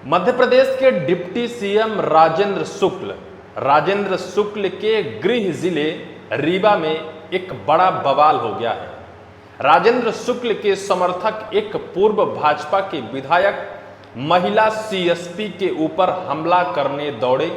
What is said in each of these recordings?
मध्य प्रदेश के deputy CM Rajendra शुक्ल के गृह जिले रीवा में एक बड़ा बवाल हो गया है। राजेंद्र शुक्ल के समर्थक एक पूर्व भाजपा के विधायक महिला सीएसपी के ऊपर हमला करने दौड़े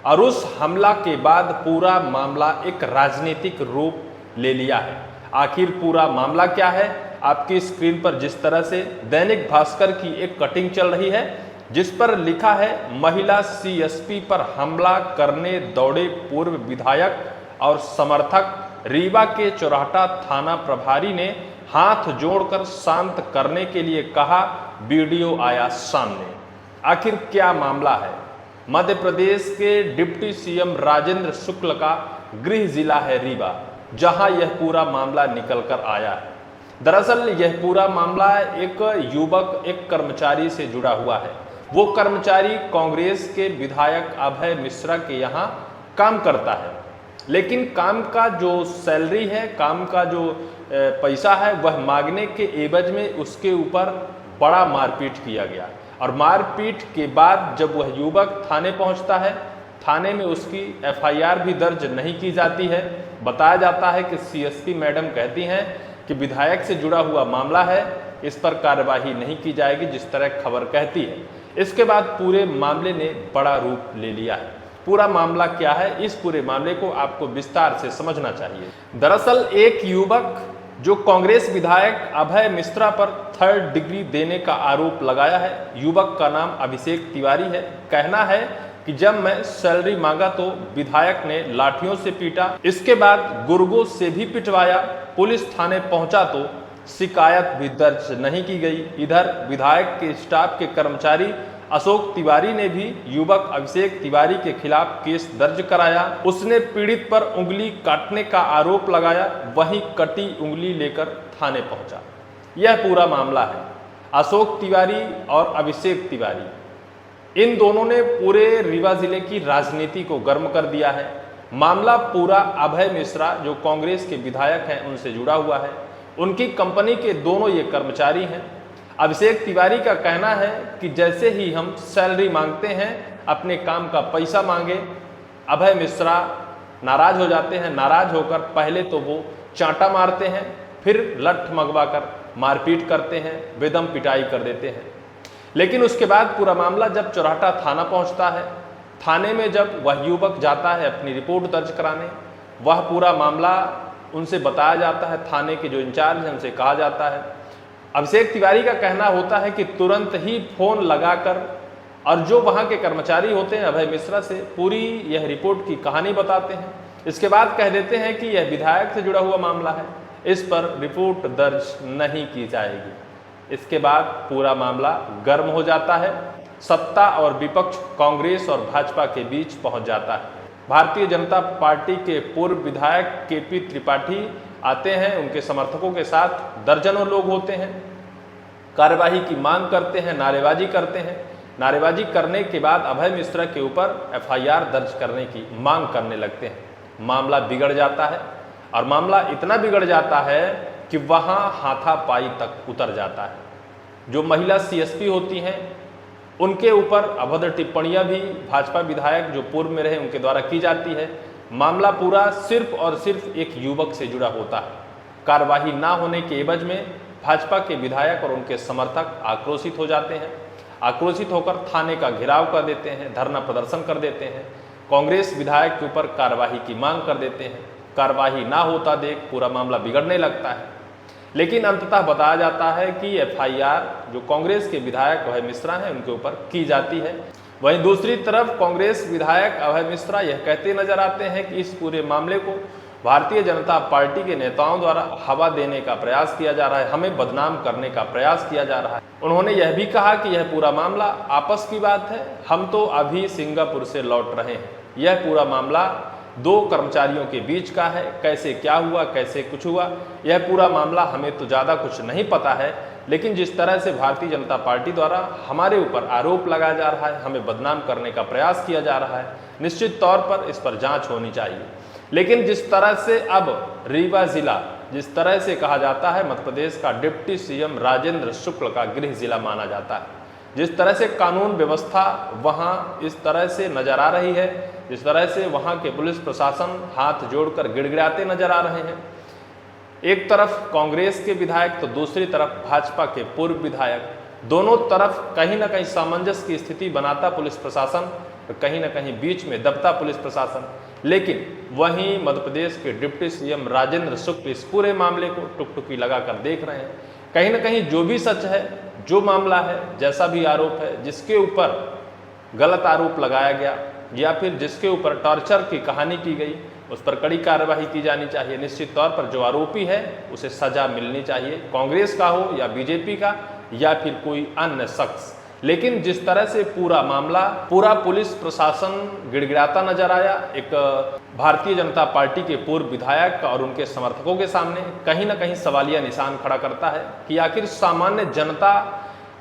और उस हमला के बाद पूरा मामला एक राजनीतिक रूप ले लिया है। आखिर पूरा मामला क्या है? आपकी स्क्रीन पर जिस तरह से दैनिक भास्कर की एक कटिंग चल रही है जिस पर लिखा है, महिला सीएसपी पर हमला करने दौड़े पूर्व विधायक और समर्थक, रीवा के चौराहा थाना प्रभारी ने हाथ जोड़कर शांत करने के लिए कहा। वीडियो आया सामने। आखिर क्या मामला है? मध्य प्रदेश के डिप्टी सीएम राजेंद्र शुक्ल का गृह जिला है रीवा, जहां यह पूरा मामला निकल कर आया है। दरअसल यह पूरा मामला एक युवक, एक कर्मचारी से जुड़ा हुआ है। वो कर्मचारी कांग्रेस के विधायक अभय मिश्रा के यहाँ काम करता है, लेकिन काम का जो सैलरी है, काम का जो पैसा है, वह मांगने के एवज में उसके ऊपर बड़ा मारपीट किया गया। और मारपीट के बाद जब वह युवक थाने पहुंचता है, थाने में उसकी एफआईआर भी दर्ज नहीं की जाती है। बताया जाता है कि सीएसपी मैडम कहती हैं कि विधायक से जुड़ा हुआ मामला है, इस पर कार्यवाही नहीं की जाएगी, जिस तरह खबर कहती है। इसके बाद पूरे मामले ने बड़ा रूप ले लिया है। पूरा मामला क्या है, इस पूरे मामले को आपको विस्तार से समझना चाहिए। दरअसल एक युवक जो कांग्रेस विधायक अभय मिश्रा पर 3rd डिग्री देने का आरोप लगाया है। युवक का नाम अभिषेक तिवारी है। कहना है कि जब मैं सैलरी मांगा तो विधायक ने लाठियों से पीटा, इसके बाद गुर्गों से भी पिटवाया। पुलिस थाने पहुंचा तो शिकायत भी दर्ज नहीं की गई। इधर विधायक के स्टाफ के कर्मचारी अशोक तिवारी ने भी युवक अभिषेक तिवारी के खिलाफ केस दर्ज कराया। उसने पीड़ित पर उंगली काटने का आरोप लगाया, वहीं कटी उंगली लेकर थाने पहुंचा। यह पूरा मामला है। अशोक तिवारी और अभिषेक तिवारी, इन दोनों ने पूरे रीवा जिले की राजनीति को गर्म कर दिया है। मामला पूरा अभय मिश्रा जो कांग्रेस के विधायक हैं उनसे जुड़ा हुआ है। उनकी कंपनी के दोनों ये कर्मचारी हैं। अभिषेक तिवारी का कहना है कि जैसे ही हम सैलरी मांगते हैं, अपने काम का पैसा मांगे, अभय मिश्रा नाराज हो जाते हैं। नाराज होकर पहले तो वो चांटा मारते हैं, फिर लठ मंगवा कर मारपीट करते हैं, बेदम पिटाई कर देते हैं। लेकिन उसके बाद पूरा मामला जब चौराहा थाना पहुंचता है, थाने में जब वह युवक जाता है अपनी रिपोर्ट दर्ज कराने, वह पूरा मामला उनसे बताया जाता है। थाने के जो इंचार्ज हैं उनसे कहा जाता है। अभिषेक तिवारी का कहना होता है कि तुरंत ही फोन लगाकर और जो वहां के कर्मचारी होते हैं अभय मिश्रा से पूरी यह रिपोर्ट की कहानी बताते हैं। इसके बाद कह देते हैं कि यह विधायक से जुड़ा हुआ मामला है, इस पर रिपोर्ट दर्ज नहीं की जाएगी। इसके बाद पूरा मामला गर्म हो जाता है। सत्ता और विपक्ष कांग्रेस और भाजपा के बीच पहुंच जाता है। भारतीय जनता पार्टी के पूर्व विधायक केपी त्रिपाठी आते हैं, उनके समर्थकों के साथ दर्जनों लोग होते हैं, कार्यवाही की मांग करते हैं, नारेबाजी करते हैं। नारेबाजी करने के बाद अभय मिश्रा के ऊपर एफआईआर दर्ज करने की मांग करने लगते हैं। मामला बिगड़ जाता है और मामला इतना बिगड़ जाता है कि वहां हाथापाई तक उतर जाता है। जो महिला सीएसपी होती हैं उनके ऊपर अभद्र टिप्पणियां भी भाजपा विधायक जो पूर्व में रहे उनके द्वारा की जाती है। मामला पूरा सिर्फ और सिर्फ एक युवक से जुड़ा होता है। कार्रवाई ना होने के एवज में भाजपा के विधायक और उनके समर्थक आक्रोशित हो जाते हैं। आक्रोशित होकर थाने का घेराव कर देते हैं, धरना प्रदर्शन कर देते हैं, कांग्रेस विधायक के ऊपर कार्रवाई की मांग कर देते हैं। कार्रवाई ना होता देख पूरा मामला बिगड़ने लगता है। लेकिन अंततः बताया जाता है कि एफआईआर जो कांग्रेस के विधायक अभय मिश्रा हैं उनके ऊपर की जाती है। वहीं दूसरी तरफ कांग्रेस विधायक अभय मिश्रा यह कहते नजर आते हैं कि इस पूरे मामले को भारतीय जनता पार्टी के नेताओं द्वारा हवा देने का प्रयास किया जा रहा है, हमें बदनाम करने का प्रयास किया जा रहा है। उन्होंने यह भी कहा कि यह पूरा मामला आपस की बात है, हम तो अभी सिंगापुर से लौट रहे हैं। यह पूरा मामला दो कर्मचारियों के बीच का है। कैसे क्या हुआ, कैसे कुछ हुआ, यह पूरा मामला हमें तो ज़्यादा कुछ नहीं पता है। लेकिन जिस तरह से भारतीय जनता पार्टी द्वारा हमारे ऊपर आरोप लगाया जा रहा है, हमें बदनाम करने का प्रयास किया जा रहा है, निश्चित तौर पर इस पर जांच होनी चाहिए। लेकिन जिस तरह से अब रीवा जिला, जिस तरह से कहा जाता है मध्य प्रदेश का डिप्टी सीएम राजेंद्र शुक्ल का गृह जिला माना जाता है, जिस तरह से कानून व्यवस्था वहाँ इस तरह से नजर आ रही है, जिस तरह से वहाँ के पुलिस प्रशासन हाथ जोड़कर गिड़गिड़ाते नजर आ रहे हैं, एक तरफ कांग्रेस के विधायक तो दूसरी तरफ भाजपा के पूर्व विधायक, दोनों तरफ कहीं ना कहीं सामंजस्य की स्थिति बनाता पुलिस प्रशासन, कहीं ना कहीं बीच में दबता पुलिस प्रशासन। लेकिन वहीं मध्य प्रदेश के डिप्टी सीएम राजेंद्र शुक्ल इस पूरे मामले को टुकटुकी लगाकर देख रहे हैं। कहीं ना कहीं जो भी सच है, जो मामला है, जैसा भी आरोप है, जिसके ऊपर गलत आरोप लगाया गया या फिर जिसके ऊपर टॉर्चर की कहानी की गई, उस पर कड़ी कार्रवाई की जानी चाहिए। निश्चित तौर पर जो आरोपी है उसे सजा मिलनी चाहिए, कांग्रेस का हो या बीजेपी का या फिर कोई अन्य शख्स। लेकिन जिस तरह से पूरा मामला, पूरा पुलिस प्रशासन गिड़गिड़ाता नजर आया एक भारतीय जनता पार्टी के पूर्व विधायक और उनके समर्थकों के सामने, कहीं ना कहीं सवालिया निशान खड़ा करता है कि आखिर सामान्य जनता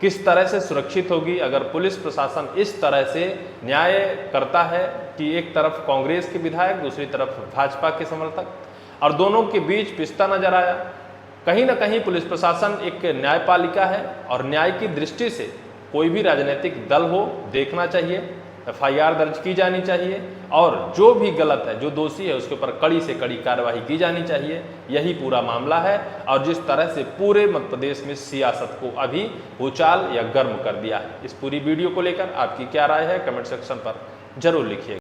किस तरह से सुरक्षित होगी अगर पुलिस प्रशासन इस तरह से न्याय करता है कि एक तरफ कांग्रेस के विधायक, दूसरी तरफ भाजपा के समर्थक, और दोनों के बीच पिसता नजर आया। कहीं ना कहीं पुलिस प्रशासन एक न्यायपालिका है और न्याय की दृष्टि से कोई भी राजनीतिक दल हो देखना चाहिए, एफआईआर दर्ज की जानी चाहिए और जो भी गलत है, जो दोषी है, उसके ऊपर कड़ी से कड़ी कार्रवाई की जानी चाहिए। यही पूरा मामला है और जिस तरह से पूरे मध्य प्रदेश में सियासत को अभी उछाल या गर्म कर दिया है। इस पूरी वीडियो को लेकर आपकी क्या राय है, कमेंट सेक्शन पर जरूर लिखिए।